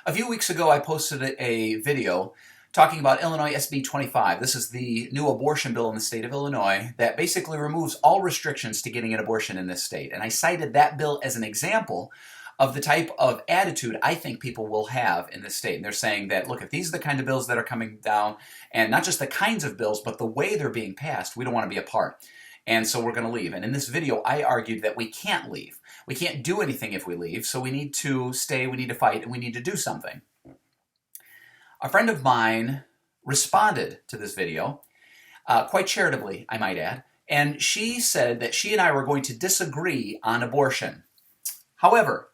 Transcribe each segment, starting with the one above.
A few weeks ago, I posted a video talking about Illinois SB 25. This is the new abortion bill in the state of Illinois that basically removes all restrictions to getting an abortion in this state. And I cited that bill as an example of the type of attitude I think people will have in this state. And they're saying that, look, if these are the kind of bills that are coming down, and not just the kinds of bills, but the way they're being passed, we don't want to be a part. And so we're going to leave. And in this video, I argued that we can't leave. We can't do anything if we leave, so we need to stay, we need to fight, and we need to do something. A friend of mine responded to this video, quite charitably, I might add, and she said that she and I were going to disagree on abortion. However,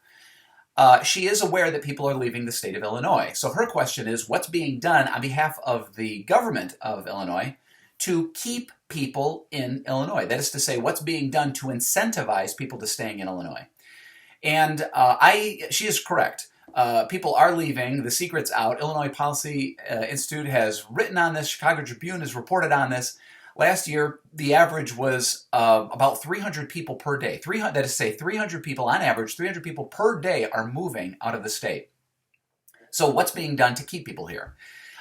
she is aware that people are leaving the state of Illinois. So her question is, what's being done on behalf of the government of Illinois to keep people in Illinois? That is to say, what's being done to incentivize people to staying in Illinois? And she is correct. People are leaving. The secret's out. Illinois Policy Institute has written on this. Chicago Tribune has reported on this. Last year, the average was about 300 people per day. That is to say, 300 people on average, 300 people per day are moving out of the state. So what's being done to keep people here?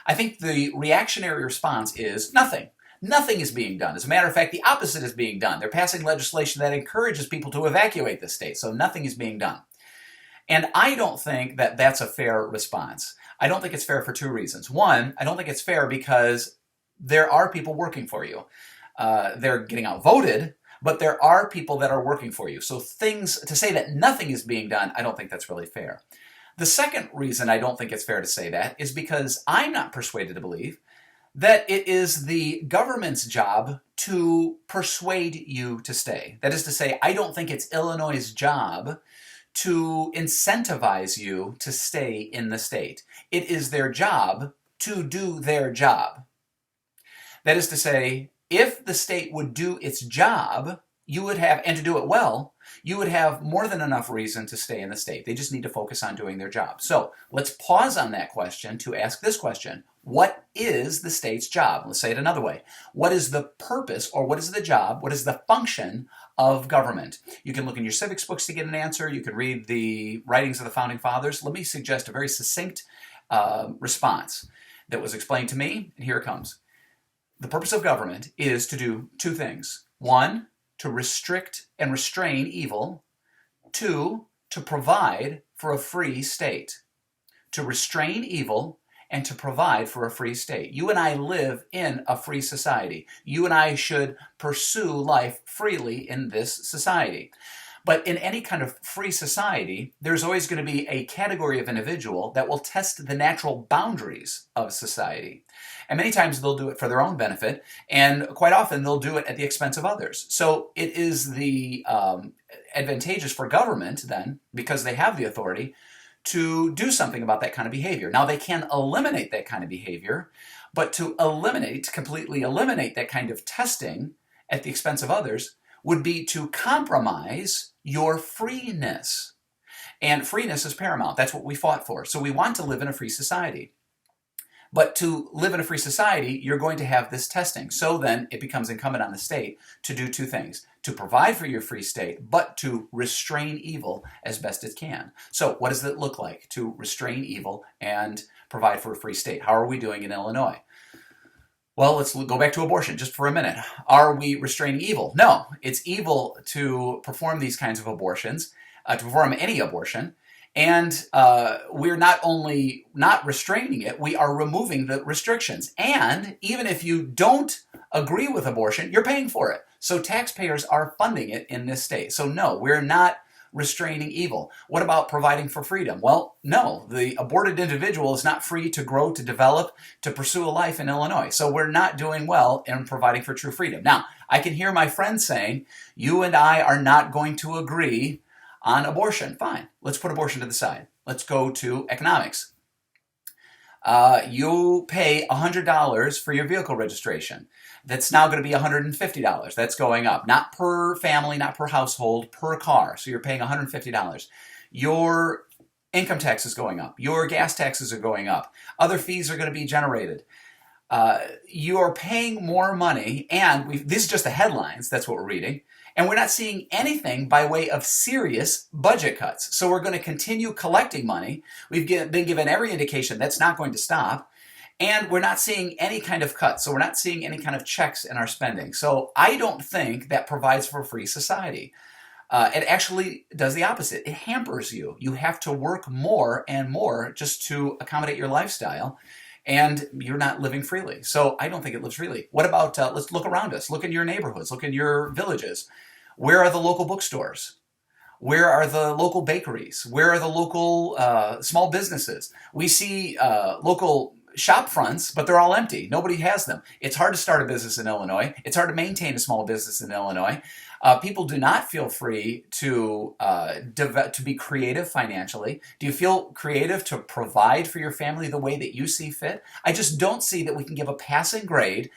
I think the reactionary response is nothing. Nothing is being done. As a matter of fact, the opposite is being done. They're passing legislation that encourages people to evacuate the state, so nothing is being done. And I don't think that that's a fair response. I don't think it's fair for two reasons. One, I don't think it's fair because there are people working for you. They're getting outvoted, but there are people that are working for you. So to say that nothing is being done, I don't think that's really fair. The second reason I don't think it's fair to say that is because I'm not persuaded to believe that it is the government's job to persuade you to stay. That is to say, I don't think it's Illinois' job to incentivize you to stay in the state. It is their job to do their job. That is to say, if the state would do its job, you would have, and to do it well, you would have more than enough reason to stay in the state. They just need to focus on doing their job. So let's pause on that question to ask this question. What is the state's job? Let's say it another way. What is the purpose, or what is the job, what is the function of government? You can look in your civics books to get an answer. You can read the writings of the Founding Fathers. Let me suggest a very succinct response that was explained to me, and here it comes. The purpose of government is to do two things. One, to restrict and restrain evil. Two, to provide for a free state. To restrain evil and to provide for a free state. You and I live in a free society. You and I should pursue life freely in this society. But in any kind of free society, there's always going to be a category of individual that will test the natural boundaries of society. And many times they'll do it for their own benefit, and quite often they'll do it at the expense of others. So it is the advantageous for government then, because they have the authority, to do something about that kind of behavior. Now, they can eliminate that kind of behavior, but to completely eliminate that kind of testing at the expense of others would be to compromise your freeness. And freeness is paramount. That's what we fought for. So we want to live in a free society. But to live in a free society, you're going to have this testing. So then it becomes incumbent on the state to do two things. To provide for your free state, but to restrain evil as best it can. So what does it look like to restrain evil and provide for a free state? How are we doing in Illinois? Well, let's go back to abortion just for a minute. Are we restraining evil? No, it's evil to perform these kinds of abortions, to perform any abortion. And we're not only not restraining it, we are removing the restrictions. And even if you don't agree with abortion, you're paying for it. So taxpayers are funding it in this state. So no, we're not restraining evil. What about providing for freedom? Well, no, the aborted individual is not free to grow, to develop, to pursue a life in Illinois. So we're not doing well in providing for true freedom. Now, I can hear my friends saying, you and I are not going to agree on abortion. Fine, let's put abortion to the side. Let's go to economics. You pay $100 for your vehicle registration. That's now going to be $150. That's going up. Not per family, not per household, per car. So you're paying $150. Your income tax is going up. Your gas taxes are going up. Other fees are going to be generated. You are paying more money, and this is just the headlines. That's what we're reading. And we're not seeing anything by way of serious budget cuts. So we're going to continue collecting money. We've been given every indication that's not going to stop. And we're not seeing any kind of cuts. So we're not seeing any kind of checks in our spending. So I don't think that provides for a free society. It actually does the opposite. It hampers you. You have to work more and more just to accommodate your lifestyle, and you're not living freely. So I don't think it lives freely. What about, let's look around us. Look in your neighborhoods. Look in your villages. Where are the local bookstores? Where are the local bakeries? Where are the local small businesses? We see local shop fronts, but they're all empty. Nobody has them. It's hard to start a business in Illinois. It's hard to maintain a small business in Illinois. People do not feel free to be creative financially. Do you feel creative to provide for your family the way that you see fit? I just don't see that we can give a passing grade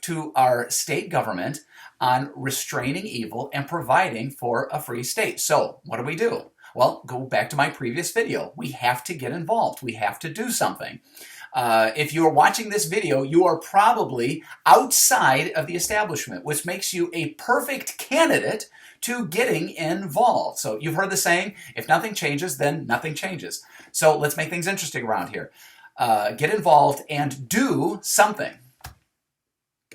to our state government on restraining evil and providing for a free state. So what do? Well, go back to my previous video. We have to get involved. We have to do something. If you are watching this video, you are probably outside of the establishment, which makes you a perfect candidate to getting involved. So you've heard the saying, if nothing changes, then nothing changes. So let's make things interesting around here. Get involved and do something.